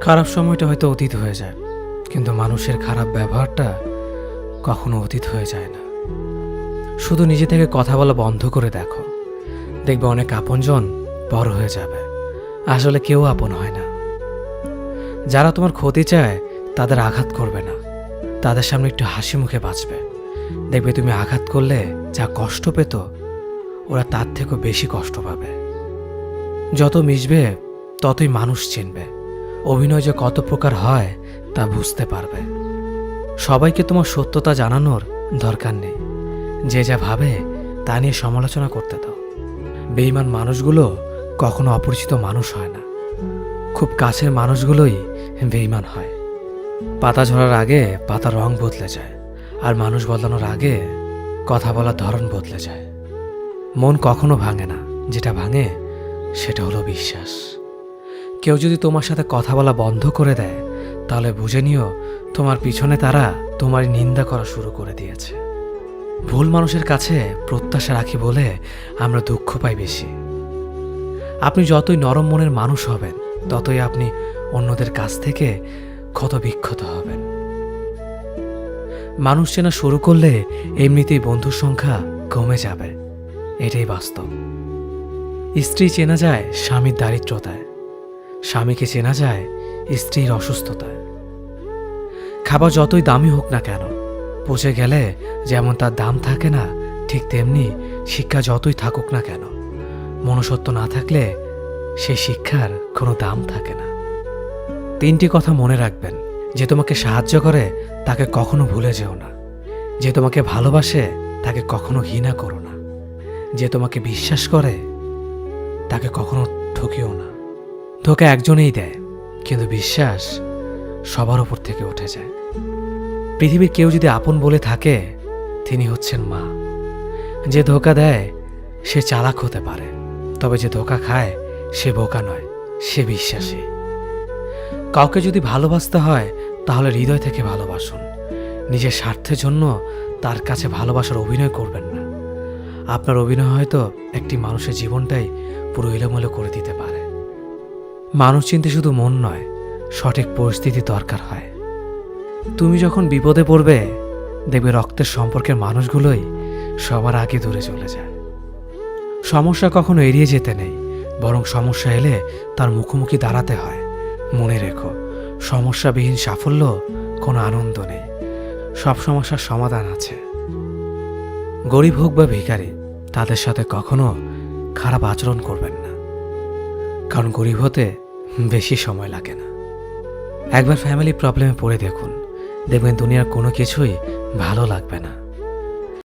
খারাপ সময়টা হয়তো অতীত হয়ে যায়, কিন্তু মানুষের খারাপ ব্যবহারটা কখনো অতীত হয়ে যায় না। শুধু নিজে থেকে কথা বলা বন্ধ করে দেখো, দেখবে অনেক আপনজন বড় হয়ে যাবে। আসলে কেউ আপন হয় না। যারা তোমার ক্ষতি চায় তাদের আঘাত করবে না, তাদের সামনে একটু হাসি মুখে বাঁচবে। দেখবে তুমি আঘাত করলে যা কষ্ট পেত, ওরা তার থেকেও বেশি কষ্ট পাবে। যত মিশবে ততই মানুষ চিনবে, অভিনয় যে কত প্রকার হয় তা বুঝতে পারবে। সবাইকে তোমার সত্যতা জানানোর দরকার নেই, যে যা ভাবে তা নিয়ে সমালোচনা করতে দাও। বেঈমান মানুষগুলো কখনো অপরিচিত মানুষ হয় না, খুব কাছের মানুষগুলোই বেঈমান হয়। পাতা ঝরার আগে পাতার রং বদলে যায়, আর মানুষ বদলানোর আগে কথা বলার ধরন বদলে যায়। মন কখনো ভাঙে না, যেটা ভাঙে সেটা হলো বিশ্বাস। কেউ যদি তোমার সাথে কথা বলা বন্ধ করে দেয়, তাহলে বুঝে নিও তোমার পিছনে তারা তোমার নিন্দা করা শুরু করে দিয়েছে। ভুল মানুষের কাছে প্রত্যাশা রাখি বলে আমরা দুঃখ পাই বেশি। আপনি যতই নরম মনের মানুষ হবেন, ততই আপনি অন্যদের কাছ থেকে ক্ষত বিক্ষত হবেন। মানুষ চেনা শুরু করলে এমনিতেই বন্ধুর সংখ্যা কমে যাবে, এটাই বাস্তব। স্ত্রী চেনা যায় স্বামীর দারিদ্রতায়, স্বামীকে চেনা যায় স্ত্রীর অসুস্থতায়। খাবার যতই দামি হোক না কেন, পচে গেলে যেমন তার দাম থাকে না, ঠিক তেমনি শিক্ষা যতই থাকুক না কেন, মনুষ্যত্ব না থাকলে সেই শিক্ষার কোনো দাম থাকে না। 3টি কথা মনে রাখবেন: যে তোমাকে সাহায্য করে তাকে কখনো ভুলে যেও না, যে তোমাকে ভালোবাসে তাকে কখনো ঘৃণা করো না, যে তোমাকে বিশ্বাস করে তাকে কখনো ঠকিও না। ধোঁকা একজনেই দেয়, কিন্তু বিশ্বাস সবার উপর থেকে উঠে যায়। পৃথিবীর কেউ যদি আপন বলে থাকে, তিনি হচ্ছেন মা। যে ধোঁকা দেয় সে চালাক হতে পারে, তবে যে ধোঁকা খায় সে বোকা নয়, সে বিশ্বাসী। কাউকে যদি ভালোবাসতে হয় তাহলে হৃদয় থেকে ভালোবাসুন। নিজের স্বার্থের জন্য তার কাছে ভালোবাসার অভিনয় করবেন না। আপনার অভিনয় হয়তো একটি মানুষের জীবনটাই পুরো এলোমেলো করে দিতে পারে। মানুষ চিনতে শুধু মন নয়, সঠিক পরিস্থিতি দরকার হয়। তুমি যখন বিপদে পড়বে, দেখবে রক্তের সম্পর্কের মানুষগুলোই সবার আগে দূরে চলে যায়। সমস্যা কখনো এড়িয়ে যেতে নেই, বরং সমস্যা এলে তার মুখোমুখি দাঁড়াতে হয়। মনে রেখো, সমস্যাবিহীন সাফল্য কোনো আনন্দ নেই, সব সমস্যার সমাধান আছে। গরিব হোক বা ভিখারি, তাদের সাথে কখনো খারাপ আচরণ করবেন না, কারণ গরিব হতে বেশি সময় লাগে না। একবার ফ্যামিলি প্রবলেমে পড়ে দেখুন, দেখবেন দুনিয়ার কোনো কিছুই ভালো লাগবে না।